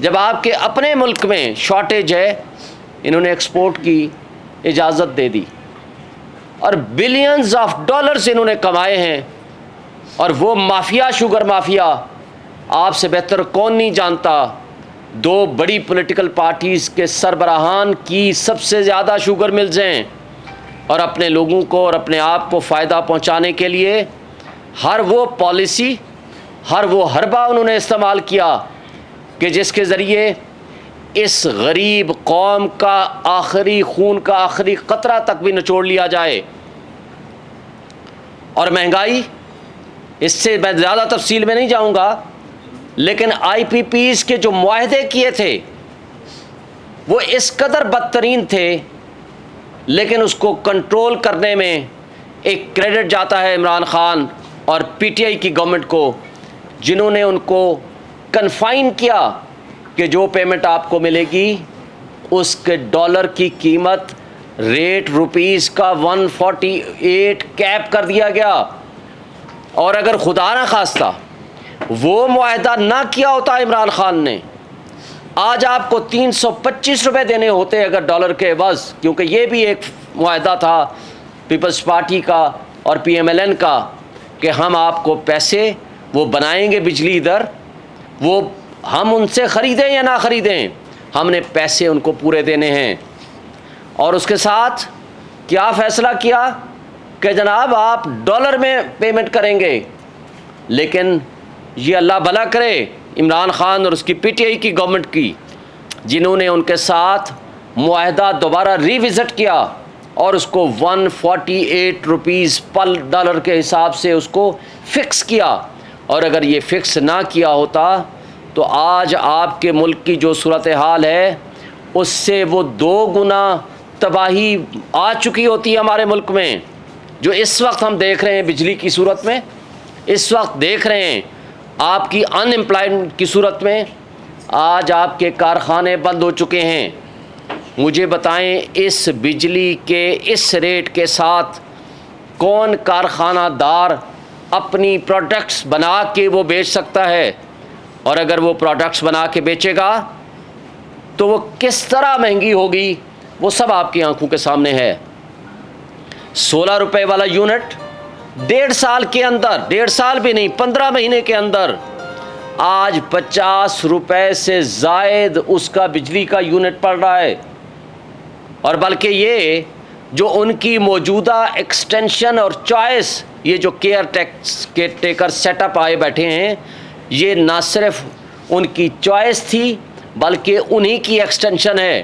جب آپ کے اپنے ملک میں شارٹیج ہے انہوں نے ایکسپورٹ کی اجازت دے دی اور بلینز آف ڈالرز انہوں نے کمائے ہیں. اور وہ مافیا، شوگر مافیا، آپ سے بہتر کون نہیں جانتا، 2 بڑی پولیٹیکل پارٹیز کے سربراہان کی سب سے زیادہ شوگر ملز ہیں، اور اپنے لوگوں کو اور اپنے آپ کو فائدہ پہنچانے کے لیے ہر وہ پالیسی، ہر وہ حربہ انہوں نے استعمال کیا کہ جس کے ذریعے اس غریب قوم کا آخری خون کا آخری قطرہ تک بھی نچوڑ لیا جائے. اور مہنگائی، اس سے میں زیادہ تفصیل میں نہیں جاؤں گا، لیکن آئی پی پیز کے جو معاہدے کیے تھے وہ اس قدر بدترین تھے، لیکن اس کو کنٹرول کرنے میں ایک کریڈٹ جاتا ہے عمران خان اور پی ٹی آئی کی گورنمنٹ کو، جنہوں نے ان کو کنفائن کیا کہ جو پیمنٹ آپ کو ملے گی اس کے ڈالر کی قیمت ریٹ روپیز کا 148 کیپ کر دیا گیا. اور اگر خدا نہ خواستہ وہ معاہدہ نہ کیا ہوتا عمران خان نے، آج آپ کو 325 روپے دینے ہوتے اگر ڈالر کے عوض، کیونکہ یہ بھی ایک معاہدہ تھا پیپلز پارٹی کا اور پی ایم ایل این کا کہ ہم آپ کو پیسے وہ بنائیں گے بجلی ادھر، وہ ہم ان سے خریدیں یا نہ خریدیں، ہم نے پیسے ان کو پورے دینے ہیں. اور اس کے ساتھ کیا فیصلہ کیا کہ جناب آپ ڈالر میں پیمنٹ کریں گے. لیکن یہ اللہ بھلا کرے عمران خان اور اس کی پی ٹی آئی کی گورنمنٹ کی، جنہوں نے ان کے ساتھ معاہدہ دوبارہ ریوزٹ کیا اور اس کو 148 روپیز پر ڈالر کے حساب سے اس کو فکس کیا. اور اگر یہ فکس نہ کیا ہوتا تو آج آپ کے ملک کی جو صورتحال ہے اس سے وہ 2 گنا تباہی آ چکی ہوتی ہے ہمارے ملک میں. جو اس وقت ہم دیکھ رہے ہیں بجلی کی صورت میں، اس وقت دیکھ رہے ہیں آپ کی ان امپلائمنٹ کی صورت میں، آج آپ کے کارخانے بند ہو چکے ہیں. مجھے بتائیں اس بجلی کے اس ریٹ کے ساتھ کون کارخانہ دار اپنی پروڈکٹس بنا کے وہ بیچ سکتا ہے؟ اور اگر وہ پروڈکٹس بنا کے بیچے گا تو وہ کس طرح مہنگی ہوگی، وہ سب آپ کی آنکھوں کے سامنے ہے. 16 روپے والا یونٹ 1.5 سال کے اندر، 1.5 سال بھی نہیں 15 مہینے کے اندر آج 50 روپے سے زائد اس کا بجلی کا یونٹ پڑ رہا ہے. اور بلکہ یہ جو ان کی موجودہ ایکسٹینشن اور چوائس، یہ جو کیئر ٹیکر سیٹ اپ آئے بیٹھے ہیں، یہ نہ صرف ان کی چوائس تھی بلکہ انہی کی ایکسٹینشن ہے.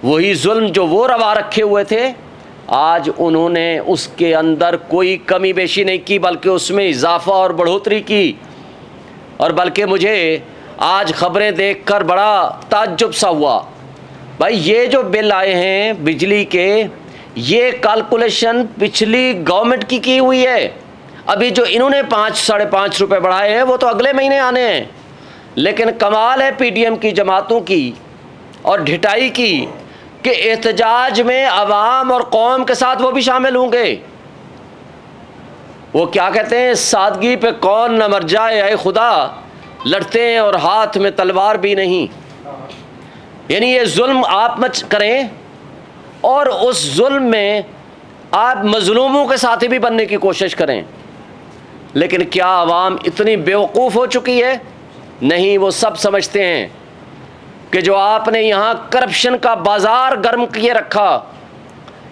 وہی ظلم جو وہ روا رکھے ہوئے تھے آج انہوں نے اس کے اندر کوئی کمی بیشی نہیں کی بلکہ اس میں اضافہ اور بڑھوتری کی. اور بلکہ مجھے آج خبریں دیکھ کر بڑا تعجب سا ہوا، بھائی یہ جو بل آئے ہیں بجلی کے، یہ کیلکولیشن پچھلی گورنمنٹ کی ہوئی ہے. ابھی جو انہوں نے 5-5.5 روپے بڑھائے ہیں وہ تو اگلے مہینے آنے ہیں. لیکن کمال ہے پی ڈی ایم کی جماعتوں کی اور ڈھٹائی کی کہ احتجاج میں عوام اور قوم کے ساتھ وہ بھی شامل ہوں گے. وہ کیا کہتے ہیں، سادگی پہ کون نہ مر جائے اے خدا، لڑتے ہیں اور ہاتھ میں تلوار بھی نہیں. یعنی یہ ظلم آپ مت کریں اور اس ظلم میں آپ مظلوموں کے ساتھی بھی بننے کی کوشش کریں. لیکن کیا عوام اتنی بیوقوف ہو چکی ہے؟ نہیں، وہ سب سمجھتے ہیں کہ جو آپ نے یہاں کرپشن کا بازار گرم کیے رکھا،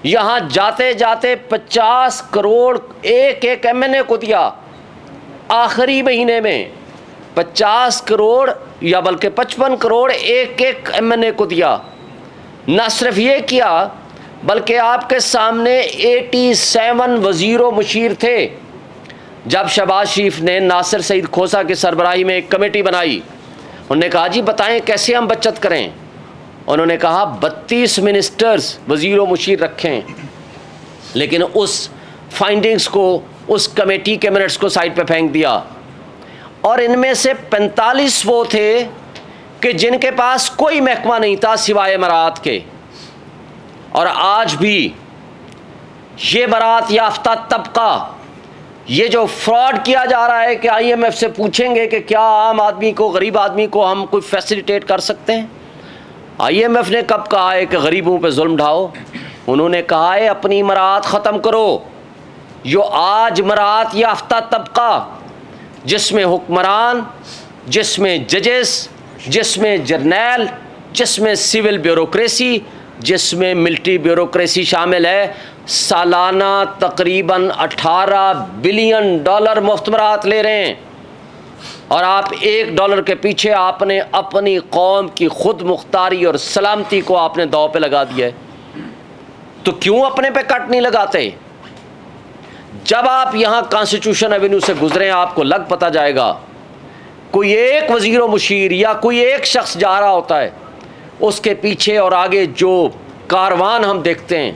یہاں جاتے جاتے 50 کروڑ ایک ایم این اے کو دیا، آخری مہینے میں 50 کروڑ یا بلکہ 55 کروڑ ایک ایم این اے کو دیا. نہ صرف یہ کیا بلکہ آپ کے سامنے 87 وزیر و مشیر تھے. جب شہباز شریف نے ناصر سعید کھوسہ کی سربراہی میں ایک کمیٹی بنائی، انہوں نے کہا جی بتائیں کیسے ہم بچت کریں. انہوں نے کہا 32 منسٹرز وزیر و مشیر رکھیں، لیکن اس فائنڈنگز کو، اس کمیٹی کے منٹس کو سائڈ پہ پھینک دیا. اور ان میں سے 45 وہ تھے کہ جن کے پاس کوئی محکمہ نہیں تھا سوائے مراعات کے. اور آج بھی یہ مراعات یافتہ طبقہ، یہ جو فراڈ کیا جا رہا ہے کہ آئی ایم ایف سے پوچھیں گے کہ کیا عام آدمی کو، غریب آدمی کو ہم کوئی فیسیلیٹیٹ کر سکتے ہیں؟ آئی ایم ایف نے کب کہا ہے کہ غریبوں پہ ظلم ڈھاؤ؟ انہوں نے کہا ہے اپنی مراعات ختم کرو۔ جو آج مراعات یافتہ طبقہ، جس میں حکمران، جس میں ججز، جس میں جرنیل، جس میں سول بیوروکریسی، جس میں ملٹری بیوروکریسی شامل ہے، سالانہ تقریباً $18 بلین مفت مراعات لے رہے ہیں، اور آپ $1 کے پیچھے آپ نے اپنی قوم کی خود مختاری اور سلامتی کو آپ نے داؤ پہ لگا دیا ہے۔ تو کیوں اپنے پہ کٹ نہیں لگاتے؟ جب آپ یہاں کانسٹیٹیوشن ایونیو سے گزریں آپ کو لگ پتہ جائے گا، کوئی ایک وزیر و مشیر یا کوئی ایک شخص جا رہا ہوتا ہے، اس کے پیچھے اور آگے جو کاروان ہم دیکھتے ہیں،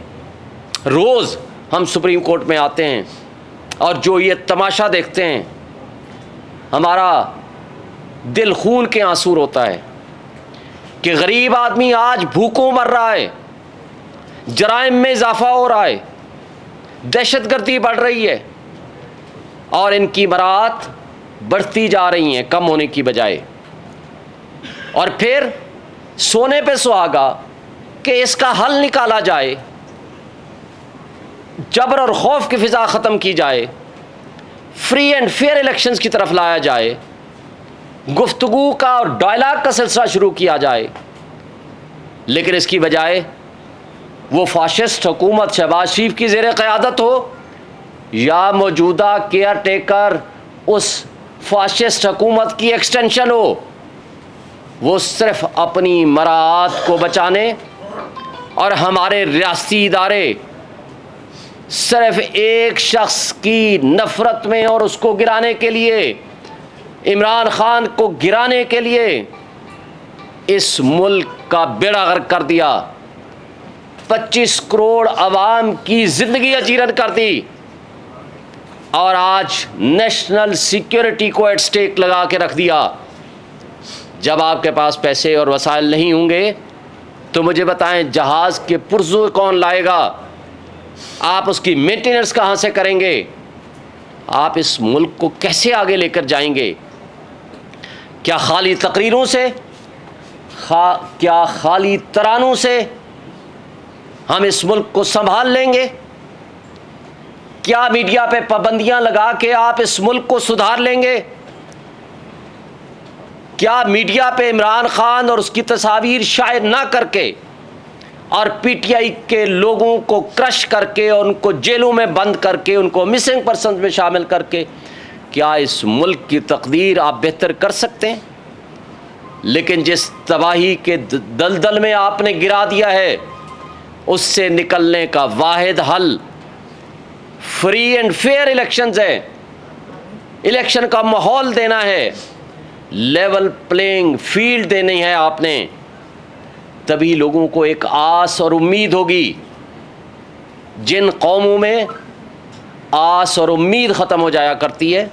روز ہم سپریم کورٹ میں آتے ہیں اور جو یہ تماشا دیکھتے ہیں، ہمارا دل خون کے آنسو ہوتا ہے کہ غریب آدمی آج بھوکوں مر رہا ہے، جرائم میں اضافہ ہو رہا ہے، دہشت گردی بڑھ رہی ہے، اور ان کی مراعات بڑھتی جا رہی ہیں کم ہونے کی بجائے۔ اور پھر سونے پہ سہاگا کہ اس کا حل نکالا جائے، جبر اور خوف کی فضا ختم کی جائے، فری اینڈ فیئر الیکشنز کی طرف لایا جائے، گفتگو کا اور ڈائلاگ کا سلسلہ شروع کیا جائے، لیکن اس کی بجائے وہ فاشسٹ حکومت شہباز شریف کی زیر قیادت ہو یا موجودہ کیئر ٹیکر اس فاشسٹ حکومت کی ایکسٹینشن ہو، وہ صرف اپنی مراعات کو بچانے اور ہمارے ریاستی ادارے صرف ایک شخص کی نفرت میں اور اس کو گرانے کے لیے، عمران خان کو گرانے کے لیے اس ملک کا بیڑا غرق کر دیا، 25 کروڑ عوام کی زندگی اجیرن کر دی، اور آج نیشنل سیکیورٹی کو ایٹ سٹیک لگا کے رکھ دیا۔ جب آپ کے پاس پیسے اور وسائل نہیں ہوں گے تو مجھے بتائیں جہاز کے پرزے کون لائے گا؟ آپ اس کی مینٹیننس کہاں سے کریں گے؟ آپ اس ملک کو کیسے آگے لے کر جائیں گے؟ کیا خالی تقریروں سے، کیا خالی ترانوں سے ہم اس ملک کو سنبھال لیں گے؟ کیا میڈیا پہ پابندیاں لگا کے آپ اس ملک کو سدھار لیں گے؟ کیا میڈیا پہ عمران خان اور اس کی تصاویر شائع نہ کر کے اور پی ٹی آئی کے لوگوں کو کرش کر کے، ان کو جیلوں میں بند کر کے، ان کو مسنگ پرسنز میں شامل کر کے، کیا اس ملک کی تقدیر آپ بہتر کر سکتے ہیں؟ لیکن جس تباہی کے دلدل میں آپ نے گرا دیا ہے، اس سے نکلنے کا واحد حل فری اینڈ فیئر الیکشنز ہے، الیکشن کا ماحول دینا ہے، لیول پلینگ فیلڈ دینی ہے آپ نے، تبھی لوگوں کو ایک آس اور امید ہوگی۔ جن قوموں میں آس اور امید ختم ہو جایا کرتی ہے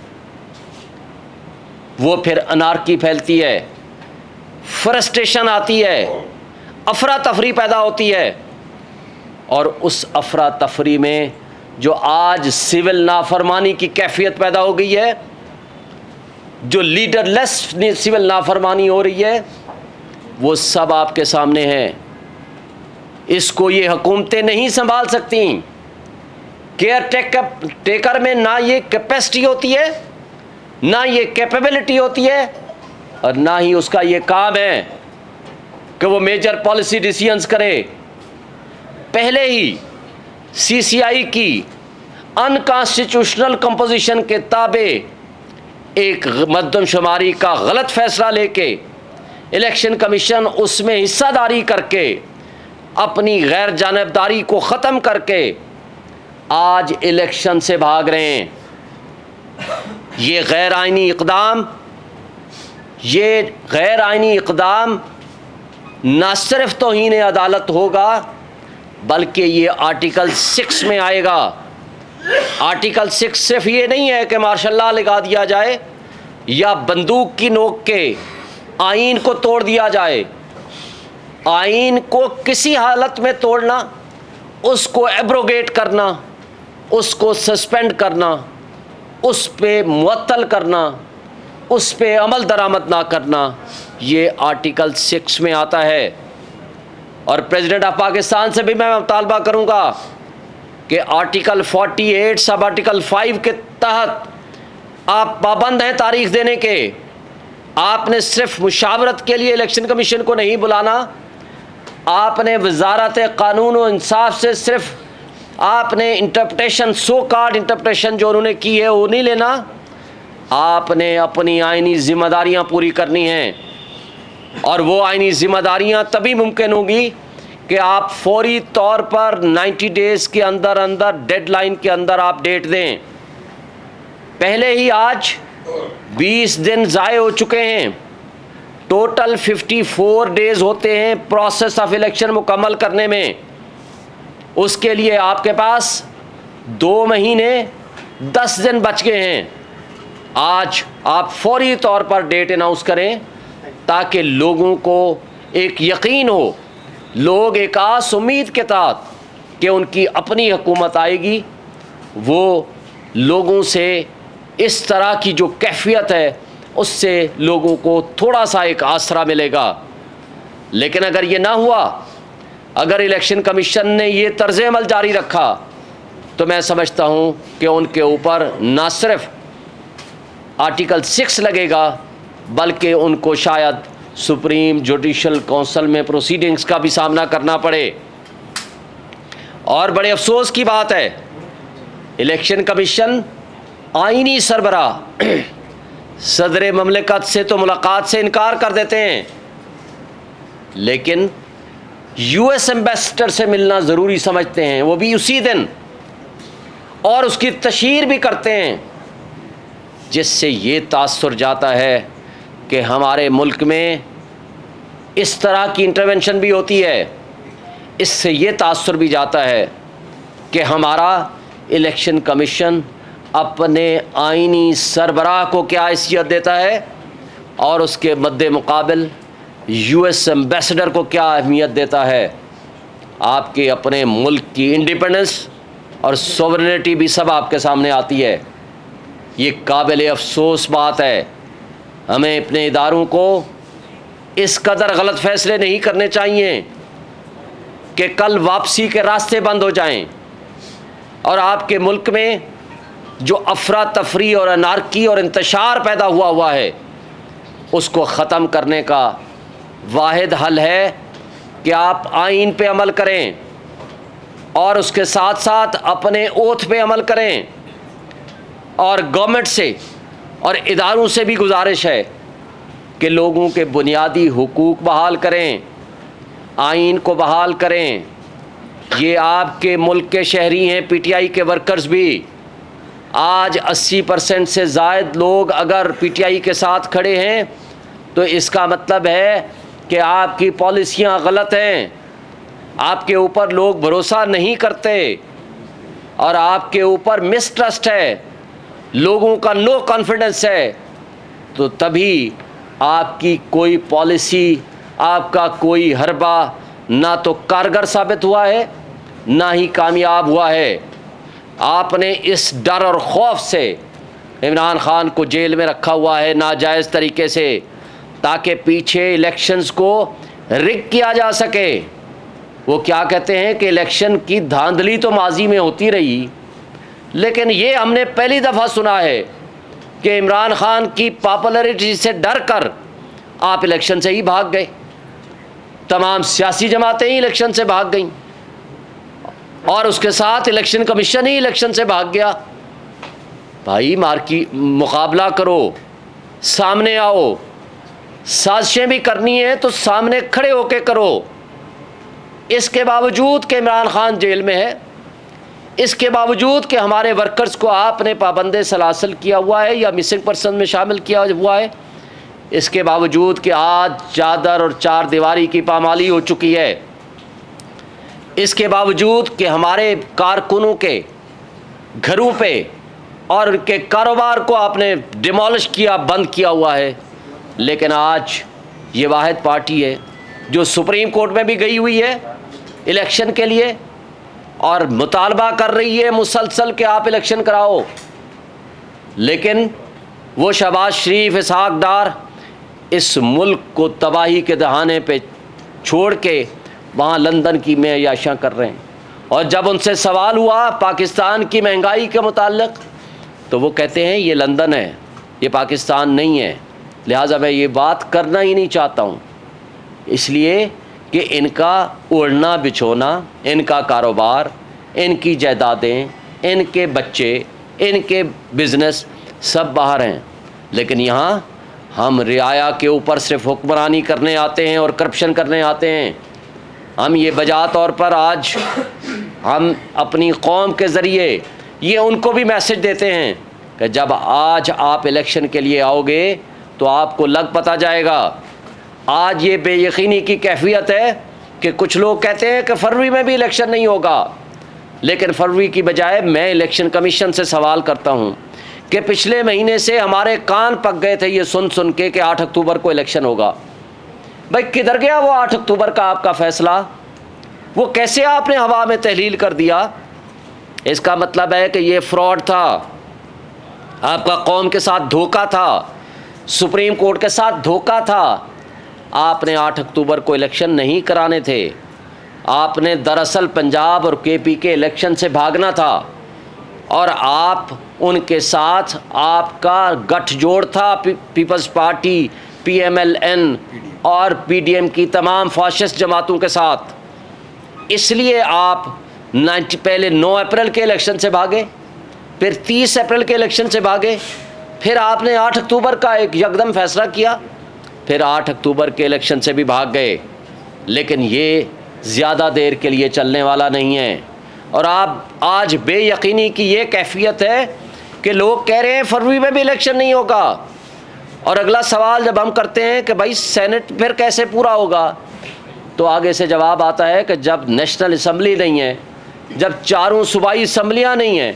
وہ پھر انارکی پھیلتی ہے، فرسٹریشن آتی ہے، افراتفری پیدا ہوتی ہے، اور اس افراتفری میں جو آج سول نافرمانی کی کیفیت پیدا ہو گئی ہے، جو لیڈر لیس سول نافرمانی ہو رہی ہے، وہ سب آپ کے سامنے ہے۔ اس کو یہ حکومتیں نہیں سنبھال سکتی۔ کیئر ٹیکر میں نہ یہ کیپیسٹی ہوتی ہے، نہ یہ کیپیبلٹی ہوتی ہے، اور نہ ہی اس کا یہ کام ہے کہ وہ میجر پالیسی ڈیسیژنز کرے۔ پہلے ہی سی سی آئی کی انکانسٹیٹیوشنل کمپوزیشن کے تابع ایک مردم شماری کا غلط فیصلہ لے کے الیکشن کمیشن اس میں حصہ داری کر کے، اپنی غیر جانبداری کو ختم کر کے آج الیکشن سے بھاگ رہے ہیں۔ یہ غیر آئینی اقدام نہ صرف توہین عدالت ہوگا بلکہ یہ آرٹیکل 6 میں آئے گا۔ آرٹیکل 6 صرف یہ نہیں ہے کہ مارشل لا لگا دیا جائے یا بندوق کی نوک کے آئین کو توڑ دیا جائے۔ آئین کو کسی حالت میں توڑنا، اس کو ایبروگیٹ کرنا، اس کو سسپینڈ کرنا، اس پہ معطل کرنا، اس پہ عمل درآمد نہ کرنا، یہ آرٹیکل 6 میں آتا ہے۔ اور پریزیڈنٹ آف پاکستان سے بھی میں مطالبہ کروں گا کہ آرٹیکل 48 سب آرٹیکل 5 کے تحت آپ پابند ہیں تاریخ دینے کے۔ آپ نے صرف مشاورت کے لیے الیکشن کمیشن کو نہیں بلانا، آپ نے وزارت قانون و انصاف سے صرف آپ نے انٹرپریٹیشن، سو کارڈ انٹرپریٹیشن جو انہوں نے کی ہے وہ نہیں لینا، آپ نے اپنی آئینی ذمہ داریاں پوری کرنی ہیں۔ اور وہ آئینی ذمہ داریاں تبھی ممکن ہوں گی کہ آپ فوری طور پر 90 ڈیز کے اندر ڈیڈ لائن کے اندر آپ ڈیٹ دیں۔ پہلے ہی آج 20 دن ضائع ہو چکے ہیں، ٹوٹل 54 ڈیز ہوتے ہیں پروسیس آف الیکشن مکمل کرنے میں۔ اس کے لیے آپ کے پاس 2 مہینے 10 دن بچ گئے ہیں۔ آج آپ فوری طور پر ڈیٹ اناؤنس کریں تاکہ لوگوں کو ایک یقین ہو، لوگ ایک آس امید کے تحت کہ ان کی اپنی حکومت آئے گی، وہ لوگوں سے اس طرح کی جو کیفیت ہے اس سے لوگوں کو تھوڑا سا ایک آسرا ملے گا۔ لیکن اگر یہ نہ ہوا، اگر الیکشن کمیشن نے یہ طرز عمل جاری رکھا تو میں سمجھتا ہوں کہ ان کے اوپر نہ صرف آرٹیکل 6 لگے گا بلکہ ان کو شاید سپریم جوڈیشل کونسل میں پروسیڈنگز کا بھی سامنا کرنا پڑے۔ اور بڑے افسوس کی بات ہے، الیکشن کمیشن آئینی سربراہ صدر مملکت سے تو ملاقات سے انکار کر دیتے ہیں، لیکن یو ایس ایمبیسڈر سے ملنا ضروری سمجھتے ہیں، وہ بھی اسی دن، اور اس کی تشہیر بھی کرتے ہیں، جس سے یہ تاثر جاتا ہے کہ ہمارے ملک میں اس طرح کی انٹرونشن بھی ہوتی ہے۔ اس سے یہ تاثر بھی جاتا ہے کہ ہمارا الیکشن کمیشن اپنے آئینی سربراہ کو کیا حیثیت دیتا ہے اور اس کے مد مقابل یو ایس ایمبیسڈر کو کیا اہمیت دیتا ہے۔ آپ کے اپنے ملک کی انڈیپینڈنس اور سوورنٹی بھی سب آپ کے سامنے آتی ہے۔ یہ قابل افسوس بات ہے۔ ہمیں اپنے اداروں کو اس قدر غلط فیصلے نہیں کرنے چاہیے کہ کل واپسی کے راستے بند ہو جائیں، اور آپ کے ملک میں جو افراتفری اور انارکی اور انتشار پیدا ہوا ہے اس کو ختم کرنے کا واحد حل ہے کہ آپ آئین پہ عمل کریں اور اس کے ساتھ ساتھ اپنے اوتھ پہ عمل کریں۔ اور گورنمنٹ سے اور اداروں سے بھی گزارش ہے کہ لوگوں کے بنیادی حقوق بحال کریں، آئین کو بحال کریں۔ یہ آپ کے ملک کے شہری ہیں، پی ٹی آئی کے ورکرز بھی۔ آج 80% سے زائد لوگ اگر پی ٹی آئی کے ساتھ کھڑے ہیں تو اس کا مطلب ہے کہ آپ کی پالیسیاں غلط ہیں، آپ کے اوپر لوگ بھروسہ نہیں کرتے اور آپ کے اوپر مسٹرسٹ ہے، لوگوں کا نو کانفیڈنس ہے۔ تو تبھی آپ کی کوئی پالیسی، آپ کا کوئی حربہ نہ تو کارگر ثابت ہوا ہے نہ ہی کامیاب ہوا ہے۔ آپ نے اس ڈر اور خوف سے عمران خان کو جیل میں رکھا ہوا ہے ناجائز طریقے سے، تاکہ پیچھے الیکشنز کو رگ کیا جا سکے۔ وہ کیا کہتے ہیں کہ الیکشن کی دھاندلی تو ماضی میں ہوتی رہی، لیکن یہ ہم نے پہلی دفعہ سنا ہے کہ عمران خان کی پاپولرٹی سے ڈر کر آپ الیکشن سے ہی بھاگ گئے، تمام سیاسی جماعتیں ہی الیکشن سے بھاگ گئیں اور اس کے ساتھ الیکشن کمیشن ہی الیکشن سے بھاگ گیا۔ بھائی مقابلہ کرو، سامنے آؤ، سازشیں بھی کرنی ہیں تو سامنے کھڑے ہو کے کرو۔ اس کے باوجود کہ عمران خان جیل میں ہے، اس کے باوجود کہ ہمارے ورکرز کو آپ نے پابند سلاسل کیا ہوا ہے یا مسنگ پرسن میں شامل کیا ہوا ہے، اس کے باوجود کہ آج چادر اور چار دیواری کی پامالی ہو چکی ہے، اس کے باوجود کہ ہمارے کارکنوں کے گھروں پہ اور ان کے کاروبار کو آپ نے ڈیمولش کیا، بند کیا ہوا ہے، لیکن آج یہ واحد پارٹی ہے جو سپریم کورٹ میں بھی گئی ہوئی ہے الیکشن کے لیے اور مطالبہ کر رہی ہے مسلسل کہ آپ الیکشن کراؤ، لیکن وہ شہباز شریف، اسحاق ڈار اس ملک کو تباہی کے دہانے پہ چھوڑ کے وہاں لندن کی میں عیاشیاں کر رہے ہیں۔ اور جب ان سے سوال ہوا پاکستان کی مہنگائی کے متعلق تو وہ کہتے ہیں یہ لندن ہے، یہ پاکستان نہیں ہے، لہٰذا میں یہ بات کرنا ہی نہیں چاہتا ہوں، اس لیے کہ ان کا اڑنا بچھونا، ان کا کاروبار، ان کی جائیدادیں، ان کے بچے، ان کے بزنس سب باہر ہیں، لیکن یہاں ہم رعایا کے اوپر صرف حکمرانی کرنے آتے ہیں اور کرپشن کرنے آتے ہیں۔ ہم یہ بجا طور پر آج ہم اپنی قوم کے ذریعے یہ ان کو بھی میسج دیتے ہیں کہ جب آج آپ الیکشن کے لیے آؤ گے تو آپ کو لگ پتہ جائے گا۔ آج یہ بے یقینی کی کیفیت ہے کہ کچھ لوگ کہتے ہیں کہ فروری میں بھی الیکشن نہیں ہوگا، لیکن فروری کی بجائے میں الیکشن کمیشن سے سوال کرتا ہوں کہ پچھلے مہینے سے ہمارے کان پک گئے تھے یہ سن کے کہ 8 اکتوبر کو الیکشن ہوگا۔ بھائی کدھر گیا وہ 8 اکتوبر کا آپ کا فیصلہ؟ وہ کیسے آپ نے ہوا میں تحلیل کر دیا؟ اس کا مطلب ہے کہ یہ فراڈ تھا، آپ کا قوم کے ساتھ دھوکہ تھا، سپریم کورٹ کے ساتھ دھوکہ تھا۔ آپ نے 8 اکتوبر کو الیکشن نہیں کرانے تھے، آپ نے دراصل پنجاب اور کے پی کے الیکشن سے بھاگنا تھا، اور آپ ان کے ساتھ آپ کا گٹھ جوڑ تھا Peoples Party, P M L N اور پی ڈی ایم کی تمام فاشسٹ جماعتوں کے ساتھ۔ اس لیے آپ پہلے 9 اپریل کے الیکشن سے بھاگے، پھر 30 اپریل کے الیکشن سے بھاگے، پھر آپ نے 8 اکتوبر کا ایک یکدم فیصلہ کیا، پھر 8 اکتوبر کے الیکشن سے بھی بھاگ گئے۔ لیکن یہ زیادہ دیر کے لیے چلنے والا نہیں ہے، اور آپ آج بے یقینی کی یہ کیفیت ہے کہ لوگ کہہ رہے ہیں فروری میں بھی الیکشن نہیں ہوگا، اور اگلا سوال جب ہم کرتے ہیں کہ بھائی سینٹ پھر کیسے پورا ہوگا، تو آگے سے جواب آتا ہے کہ جب نیشنل اسمبلی نہیں ہے، جب چاروں صوبائی اسمبلیاں نہیں ہیں،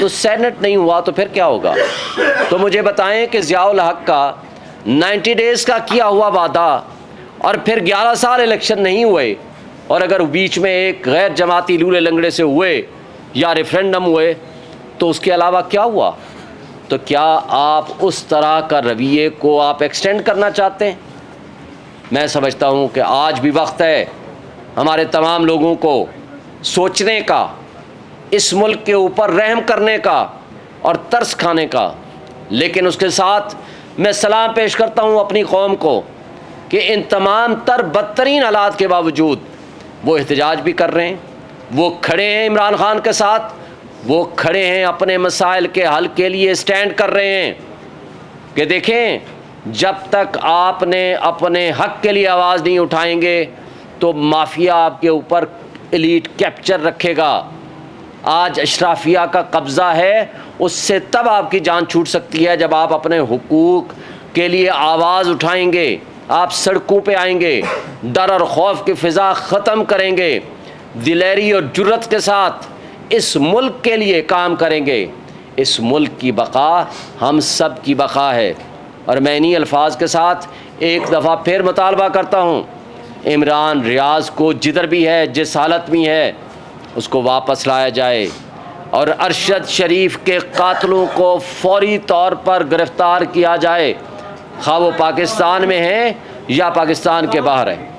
تو سینٹ نہیں ہوا تو پھر کیا ہوگا؟ تو مجھے بتائیں کہ ضیاء الحق کا 90 ڈیز کا کیا ہوا وعدہ اور پھر 11 سال الیکشن نہیں ہوئے، اور اگر بیچ میں ایک غیر جماعتی لولے لنگڑے سے ہوئے یا ریفرینڈم ہوئے تو اس کے علاوہ کیا ہوا؟ تو کیا آپ اس طرح کا رویے کو آپ ایکسٹینڈ کرنا چاہتے ہیں؟ میں سمجھتا ہوں کہ آج بھی وقت ہے ہمارے تمام لوگوں کو سوچنے کا، اس ملک کے اوپر رحم کرنے کا اور ترس کھانے کا، لیکن اس کے ساتھ میں سلام پیش کرتا ہوں اپنی قوم کو کہ ان تمام تر بدترین حالات کے باوجود وہ احتجاج بھی کر رہے ہیں، وہ کھڑے ہیں عمران خان کے ساتھ، وہ کھڑے ہیں اپنے مسائل کے حل کے لیے اسٹینڈ کر رہے ہیں کہ دیکھیں جب تک آپ نے اپنے حق کے لیے آواز نہیں اٹھائیں گے تو مافیا آپ کے اوپر ایلیٹ کیپچر رکھے گا۔ آج اشرافیہ کا قبضہ ہے، اس سے تب آپ کی جان چھوٹ سکتی ہے جب آپ اپنے حقوق کے لیے آواز اٹھائیں گے، آپ سڑکوں پہ آئیں گے، ڈر اور خوف کی فضا ختم کریں گے، دلیری اور جرت کے ساتھ اس ملک کے لیے کام کریں گے۔ اس ملک کی بقا ہم سب کی بقا ہے، اور میں انہی الفاظ کے ساتھ ایک دفعہ پھر مطالبہ کرتا ہوں، عمران ریاض کو جدھر بھی ہے، جس حالت میں ہے، اس کو واپس لایا جائے، اور ارشد شریف کے قاتلوں کو فوری طور پر گرفتار کیا جائے، خواہ وہ پاکستان میں ہیں یا پاکستان کے باہر ہیں۔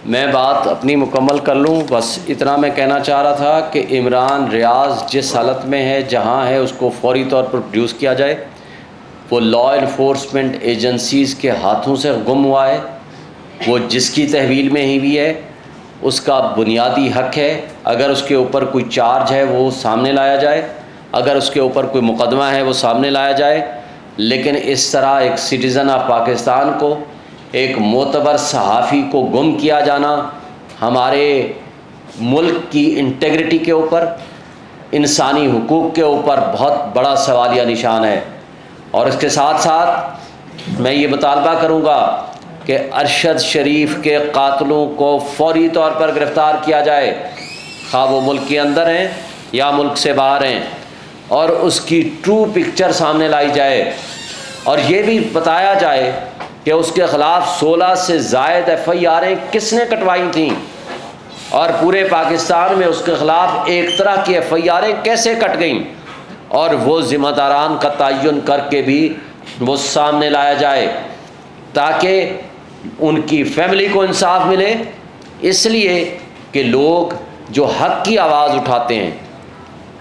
میں بات اپنی مکمل کر لوں، بس اتنا میں کہنا چاہ رہا تھا کہ عمران ریاض جس حالت میں ہے، جہاں ہے، اس کو فوری طور پر پروڈیوس کیا جائے۔ وہ لا انفورسمنٹ ایجنسیز کے ہاتھوں سے گم ہوا ہے، وہ جس کی تحویل میں ہی بھی ہے، اس کا بنیادی حق ہے اگر اس کے اوپر کوئی چارج ہے وہ سامنے لایا جائے، اگر اس کے اوپر کوئی مقدمہ ہے وہ سامنے لایا جائے۔ لیکن اس طرح ایک سٹیزن آف پاکستان کو، ایک معتبر صحافی کو گم کیا جانا ہمارے ملک کی انٹیگریٹی کے اوپر، انسانی حقوق کے اوپر بہت بڑا سوالیہ نشان ہے۔ اور اس کے ساتھ ساتھ میں یہ مطالبہ کروں گا کہ ارشد شریف کے قاتلوں کو فوری طور پر گرفتار کیا جائے، خواہ وہ ملک کے اندر ہیں یا ملک سے باہر ہیں، اور اس کی ٹرو پکچر سامنے لائی جائے، اور یہ بھی بتایا جائے کہ اس کے خلاف 16 سے زائد FIR کس نے کٹوائی تھیں، اور پورے پاکستان میں اس کے خلاف ایک طرح کی FIR کیسے کٹ گئیں، اور وہ ذمہ داران کا تعین کر کے بھی وہ سامنے لایا جائے تاکہ ان کی فیملی کو انصاف ملے. اس لیے کہ لوگ جو حق کی آواز اٹھاتے ہیں،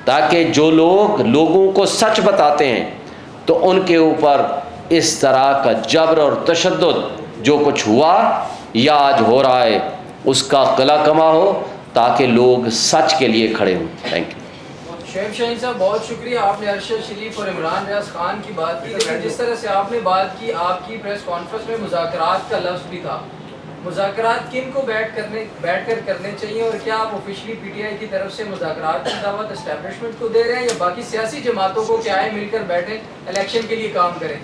تاکہ جو لوگ لوگوں کو سچ بتاتے ہیں تو ان کے اوپر اس طرح کا جبر اور تشدد جو کچھ ہوا یا آج ہو رہا ہے اس کا قلع کما ہو، تاکہ لوگ سچ کے لیے کھڑے ہوں. Thank you. شعیب شاہین صاحب بہت شکریہ، آپ نے ارشد شریف اور عمران ریاض خان کی بات کی، لیکن جس طرح سے آپ نے بات کی، آپ کی پریس کانفرنس میں مذاکرات کا لفظ بھی تھا. مذاکرات کن کو بیٹھ کر کرنے چاہیے، اور کیا آپ آفیشلی PTI کی طرف سے مذاکرات کی دعوت اسٹیبلشمنٹ کو دے رہے ہیں، یا باقی سیاسی جماعتوں کو کیا ہے مل کر بیٹھیں الیکشن کے لیے کام کریں؟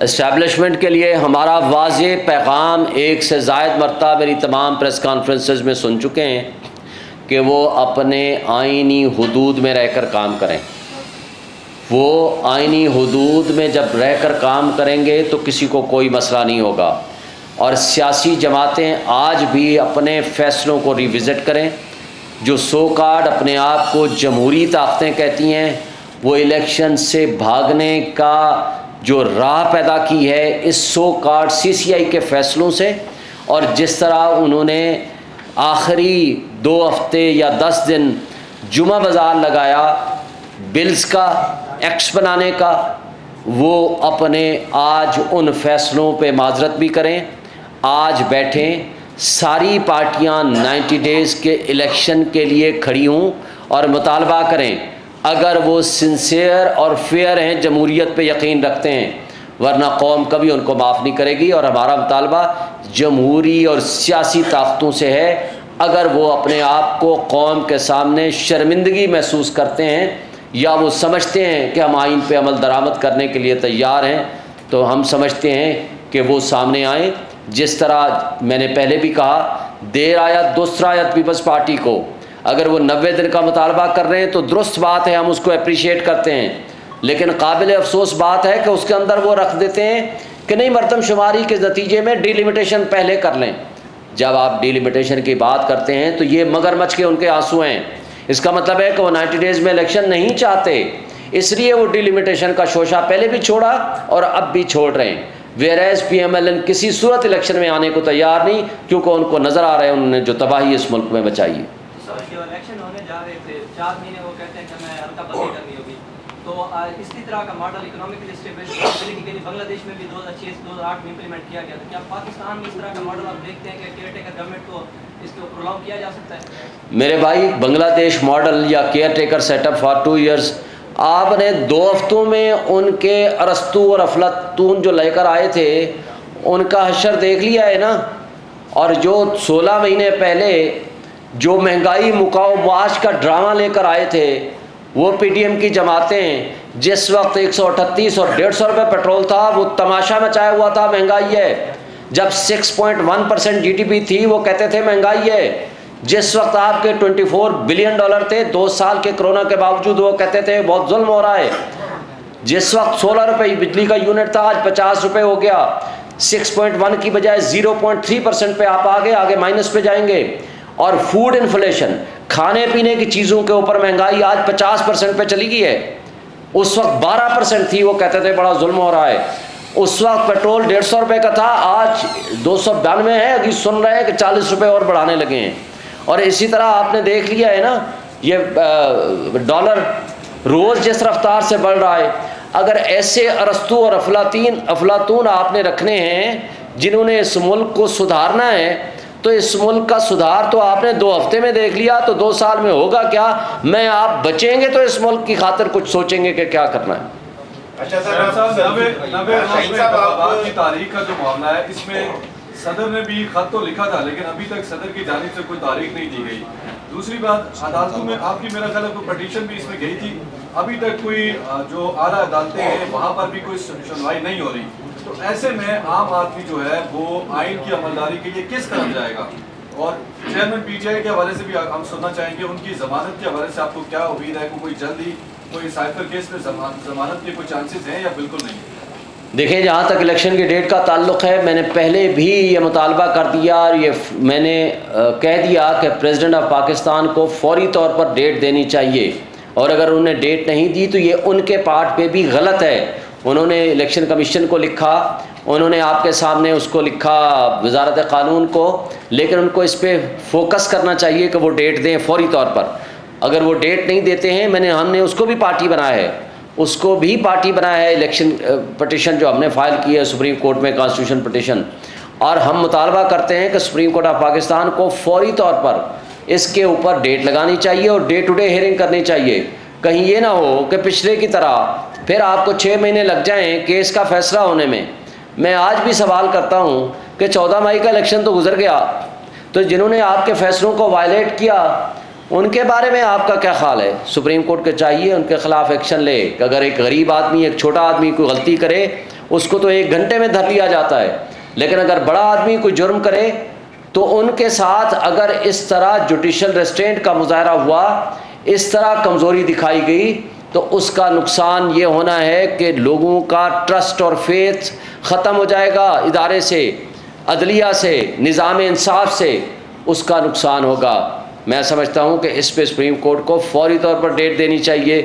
اسٹیبلشمنٹ کے لیے ہمارا واضح پیغام ایک سے زائد مرتبہ میری تمام پریس کانفرنسز میں سن چکے ہیں کہ وہ اپنے آئینی حدود میں رہ کر کام کریں. وہ آئینی حدود میں جب رہ کر کام کریں گے تو کسی کو کوئی مسئلہ نہیں ہوگا. اور سیاسی جماعتیں آج بھی اپنے فیصلوں کو ریوزٹ کریں. جو سو کارڈ اپنے آپ کو جمہوری طاقتیں کہتی ہیں، وہ الیکشن سے بھاگنے کا جو راہ پیدا کی ہے اس سو کارڈ CCI کے فیصلوں سے، اور جس طرح انہوں نے آخری 2 ہفتے یا 10 دن جمعہ بازار لگایا بلز کا، ایکٹس بنانے کا، وہ اپنے آج ان فیصلوں پہ معذرت بھی کریں. آج بیٹھیں، ساری پارٹیاں 90 ڈیز کے الیکشن کے لیے کھڑی ہوں اور مطالبہ کریں، اگر وہ سنسیئر اور فیئر ہیں، جمہوریت پہ یقین رکھتے ہیں، ورنہ قوم کبھی ان کو معاف نہیں کرے گی. اور ہمارا مطالبہ جمہوری اور سیاسی طاقتوں سے ہے، اگر وہ اپنے آپ کو قوم کے سامنے شرمندگی محسوس کرتے ہیں یا وہ سمجھتے ہیں کہ ہم آئین پہ عمل درآمد کرنے کے لیے تیار ہیں، تو ہم سمجھتے ہیں کہ وہ سامنے آئیں. جس طرح میں نے پہلے بھی کہا، دیر آیت درست آیت پیپلز پارٹی کو، اگر وہ 90 دن کا مطالبہ کر رہے ہیں تو درست بات ہے، ہم اس کو اپریشیٹ کرتے ہیں. لیکن قابل افسوس بات ہے کہ اس کے اندر وہ رکھ دیتے ہیں کہ نہیں، مردم شماری کے نتیجے میں ڈیلیمیٹیشن پہلے کر لیں. جب آپ ڈیلیمیٹیشن کی بات کرتے ہیں تو یہ مگرمچھ کے ان کے آنسو ہیں. اس کا مطلب ہے کہ وہ 90 ڈیز میں الیکشن نہیں چاہتے، اس لیے وہ ڈیلیمیٹیشن کا شوشہ پہلے بھی چھوڑا اور اب بھی چھوڑ رہے ہیں. ویئرز PMLN کسی صورت الیکشن میں آنے کو تیار نہیں، کیونکہ ان کو نظر آ رہا ہے انہوں نے جو تباہی اس ملک میں بچائی ہے. جو الیکشن ہونے جا رہے تھے 4 مہینے وہ کہتے ہیں کہ ہمیں ہلکا بندی کرنی ہوگی، تو اسی طرح کا ماڈل اکنامکلی اسٹیبلشمنٹ کے لیے بنگلہ دیش میں بھی 2006-2008 میں امپلیمنٹ کیا گیا تھا. کیا پاکستان میں اس طرح کا ماڈل آپ دیکھتے ہیں کہ کیئر ٹیکر گورنمنٹ کو اس کو پرولونگ کیا جا سکتا ہے؟ میرے بھائی، بنگلہ دیش ماڈل یا caretaker set up for 2 years, آپ نے 2 ہفتوں میں ان کے ارسطو اور افلاطون جو لے کر آئے تھے ان کا حشر دیکھ لیا ہے نا. اور جو 16 مہینے پہلے جو مہنگائی مکاؤ معاش کا ڈرامہ لے کر آئے تھے، وہ PTM کی جماعتیں، جس وقت 138 اور 150 روپے پیٹرول تھا، وہ تماشا مچایا ہوا تھا مہنگائی ہے. جب 6.1% GDP تھی وہ کہتے تھے مہنگائی ہے. جس وقت آپ کے $24 بلین تھے 2 سال کے کرونا کے باوجود، وہ کہتے تھے بہت ظلم ہو رہا ہے. جس وقت 16 روپے بجلی کا یونٹ تھا، آج 50 روپے ہو گیا. 6.1 کی بجائے 0.3% پہ آپ آگے مائنس پہ جائیں گے. اور فوڈ انفلیشن، کھانے پینے کی چیزوں کے اوپر مہنگائی آج 50% پہ چلی گئی ہے. اس وقت 12% تھی، وہ کہتے تھے بڑا ظلم ہو رہا ہے. اس وقت پیٹرول 150 روپے کا تھا، آج 292 ہے. ابھی سن رہے ہیں کہ 40 روپے اور بڑھانے لگے ہیں. اور اسی طرح آپ نے دیکھ لیا ہے نا، یہ ڈالر روز جس رفتار سے بڑھ رہا ہے. اگر ایسے ارسطو اور افلاطون آپ نے رکھنے ہیں جنہوں نے اس ملک کو سدھارنا ہے، تو اس ملک کا سدھار تو آپ نے 2 ہفتے میں دیکھ لیا، تو 2 سال میں ہوگا کیا؟ میں آپ بچیں گے تو اس ملک کی خاطر کچھ سوچیں گے کہ کیا کرنا ہے. اچھا سر، 90 کی تاریخ کا جو معاملہ ہے، اس میں صدر نے بھی خط تو لکھا تھا، لیکن ابھی تک صدر کی جانب سے کوئی تاریخ نہیں دی گئی. دوسری بات، عدالتوں میں آپ کی میرا خیال ہے کوئی پٹیشن بھی اس میں گئی تھی، ابھی تک کوئی جو اعلیٰ عدالتیں ہیں وہاں پر بھی کوئی سنوائی نہیں ہو رہی. تو ایسے میں عام آدمی جو ہے وہ آئین کی عملداری کے لیے کس طرف جائے گا؟ اور چیئرمین PTI کے حوالے سے بھی ہم سننا چاہیں گے، ان کی ضمانت کے حوالے سے آپ کو کیا امید ہے؟ کوئی جلدی کوئی سائفر کیس میں ضمانت کے کوئی چانسز ہیں یا بالکل نہیں؟ دیکھیں جہاں تک الیکشن کی ڈیٹ کا تعلق ہے، میں نے پہلے بھی یہ مطالبہ کر دیا اور یہ میں نے کہہ دیا کہ پریزیڈنٹ آف پاکستان کو فوری طور پر ڈیٹ دینی چاہیے، اور اگر انہوں نے ڈیٹ نہیں دی تو یہ ان کے پارٹ پہ بھی غلط ہے۔ انہوں نے الیکشن کمیشن کو لکھا، انہوں نے آپ کے سامنے اس کو لکھا وزارت قانون کو، لیکن ان کو اس پہ فوکس کرنا چاہیے کہ وہ ڈیٹ دیں فوری طور پر۔ اگر وہ ڈیٹ نہیں دیتے ہیں، ہم نے اس کو بھی پارٹی بنایا ہے، اس کو بھی پارٹی بنایا ہے، الیکشن پٹیشن جو ہم نے فائل کی ہے سپریم کورٹ میں، کانسٹیٹیوشن پٹیشن، اور ہم مطالبہ کرتے ہیں کہ سپریم کورٹ آف پاکستان کو فوری طور پر اس کے اوپر ڈیٹ لگانی چاہیے اور ڈے ٹو ڈے ہیئرنگ کرنی چاہیے۔ کہیں یہ نہ ہو کہ پچھلے کی طرح پھر آپ کو 6 مہینے لگ جائیں کیس کا فیصلہ ہونے میں۔ میں آج بھی سوال کرتا ہوں کہ 14 مئی کا الیکشن تو گزر گیا، تو جنہوں نے آپ کے فیصلوں کو وائلیٹ کیا ان کے بارے میں آپ کا کیا خیال ہے؟ سپریم کورٹ کو چاہیے ان کے خلاف ایکشن لے کہ اگر ایک غریب آدمی، ایک چھوٹا آدمی کوئی غلطی کرے اس کو تو 1 گھنٹے میں دھر لیا جاتا ہے، لیکن اگر بڑا آدمی کوئی جرم کرے تو ان کے ساتھ اگر اس طرح جوڈیشل ریسٹرینٹ کا مظاہرہ ہوا، اس طرح کمزوری دکھائی گئی، تو اس کا نقصان یہ ہونا ہے کہ لوگوں کا ٹرسٹ اور فیتھ ختم ہو جائے گا ادارے سے، عدلیہ سے، نظام انصاف سے، اس کا نقصان ہوگا۔ میں سمجھتا ہوں کہ اس پہ سپریم کورٹ کو فوری طور پر ڈیٹ دینی چاہیے،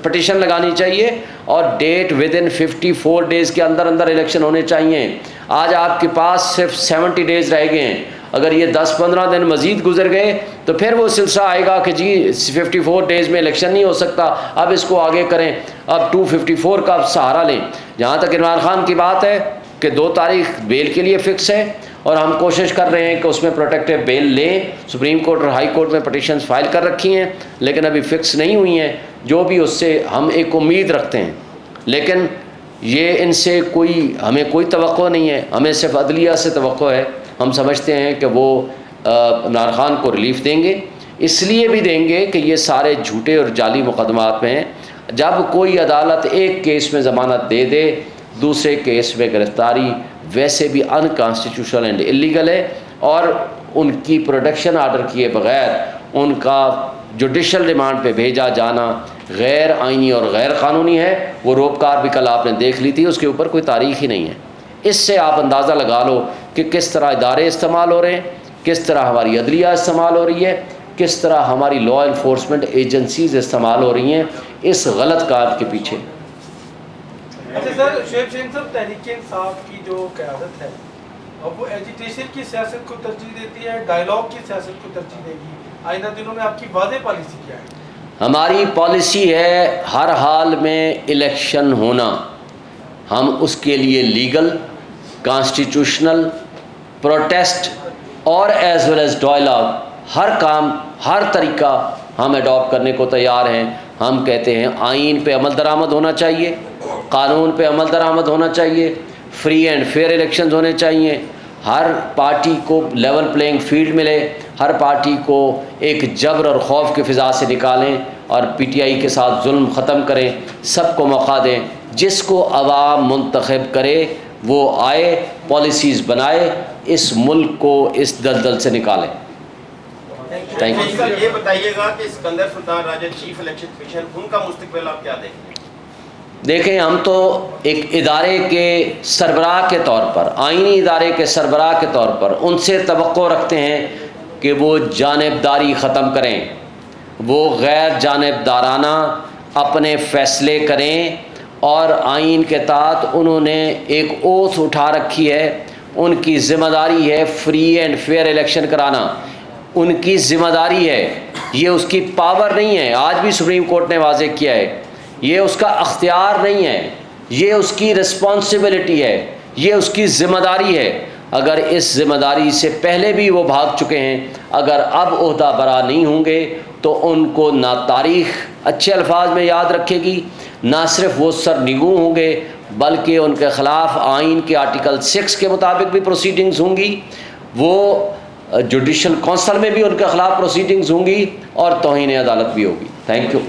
پٹیشن لگانی چاہیے، اور ڈیٹ ودن 54 ڈیز کے اندر اندر الیکشن ہونے چاہیے۔ آج آپ کے پاس صرف 70 ڈیز رہ گئے ہیں، اگر یہ 10-15 دن مزید گزر گئے تو پھر وہ سلسلہ آئے گا کہ جی 54 ڈیز میں الیکشن نہیں ہو سکتا، اب اس کو آگے کریں، اب 254 کا سہارا لیں۔ جہاں تک عمران خان کی بات ہے کہ 2 تاریخ بیل کے لیے فکس ہے، اور ہم کوشش کر رہے ہیں کہ اس میں پروٹیکٹیو بیل لیں۔ سپریم کورٹ اور ہائی کورٹ میں پٹیشنز فائل کر رکھی ہیں لیکن ابھی فکس نہیں ہوئی ہیں، جو بھی اس سے ہم ایک امید رکھتے ہیں، لیکن یہ ان سے ہمیں کوئی توقع نہیں ہے، ہمیں صرف عدلیہ سے توقع ہے۔ ہم سمجھتے ہیں کہ وہ عمران خان کو ریلیف دیں گے، اس لیے بھی دیں گے کہ یہ سارے جھوٹے اور جعلی مقدمات میں ہیں۔ جب کوئی عدالت ایک کیس میں ضمانت دے دے، دوسرے کیس میں گرفتاری ویسے بھی ان کانسٹیٹیوشنل اینڈ اللیگل ہے، اور ان کی پروڈکشن آرڈر کیے بغیر ان کا جوڈیشل ریمانڈ پہ بھیجا جانا غیر آئینی اور غیر قانونی ہے۔ وہ روپکار بھی کل آپ نے دیکھ لی تھی، اس کے اوپر کوئی تاریخ ہی نہیں ہے۔ اس سے آپ اندازہ لگا لو کہ کس طرح ادارے استعمال ہو رہے ہیں، کس طرح ہماری عدلیہ استعمال ہو رہی ہے، کس طرح ہماری لا انفورسمنٹ ایجنسیز استعمال ہو رہی ہیں اس غلط کام کے پیچھے۔ اچھا سر، شعیب شاہین صاحب، تحریک انصاف کی جو قیادت ہے اب وہ ایجیٹیشن کی سیاست کو ترجیح دیتی ہے، ڈائیلاگ کی سیاست کو ترجیح دے گی؟ آئندہ دنوں میں آپ کی واضح پالیسی کیا ہے؟ ہماری پالیسی ہے ہر حال میں الیکشن ہونا، ہم اس کے لیے لیگل، کانسٹیٹیوشنل، پروٹیسٹ اور ایز ویل ایز ڈائیلاگ، ہر کام، ہر طریقہ ہم اڈاپٹ کرنے کو تیار ہیں۔ ہم کہتے ہیں آئین پہ عمل درآمد ہونا چاہیے، قانون پہ عمل درآمد ہونا چاہیے، فری اینڈ فیئر الیکشنز ہونے چاہیے، ہر پارٹی کو لیول پلینگ فیلڈ ملے، ہر پارٹی کو ایک جبر اور خوف کی فضا سے نکالیں اور پی ٹی آئی کے ساتھ ظلم ختم کریں، سب کو موقع دیں، جس کو عوام منتخب کرے وہ آئے، پالیسیز بنائے، اس ملک کو اس دلدل سے نکالیں۔ Thank you. سر یہ بتائیے گا کہ اسکندر سلطان راجہ چیف الیکشن کمیشن، ان کا مستقبل آپ کیا دیکھیں؟ دیکھیں، ہم تو ایک ادارے کے سربراہ کے طور پر، آئینی ادارے کے سربراہ کے طور پر ان سے توقع رکھتے ہیں کہ وہ جانبداری ختم کریں، وہ غیر جانبدارانہ اپنے فیصلے کریں، اور آئین کے تحت انہوں نے ایک اوتھ اٹھا رکھی ہے، ان کی ذمہ داری ہے فری اینڈ فیئر الیکشن کرانا، ان کی ذمہ داری ہے، یہ اس کی پاور نہیں ہے۔ آج بھی سپریم کورٹ نے واضح کیا ہے، یہ اس کا اختیار نہیں ہے، یہ اس کی رسپانسبلٹی ہے، یہ اس کی ذمہ داری ہے۔ اگر اس ذمہ داری سے پہلے بھی وہ بھاگ چکے ہیں، اگر اب عہدہ برا نہیں ہوں گے تو ان کو نہ تاریخ اچھے الفاظ میں یاد رکھے گی، نہ صرف وہ سرنگوں ہوں گے بلکہ ان کے خلاف آئین کے آرٹیکل 6 کے مطابق بھی پروسیڈنگز ہوں گی، وہ جوڈیشل کونسل میں بھی ان کے خلاف پروسیڈنگز ہوں گی، اور توہین عدالت بھی ہوگی۔ Thank you.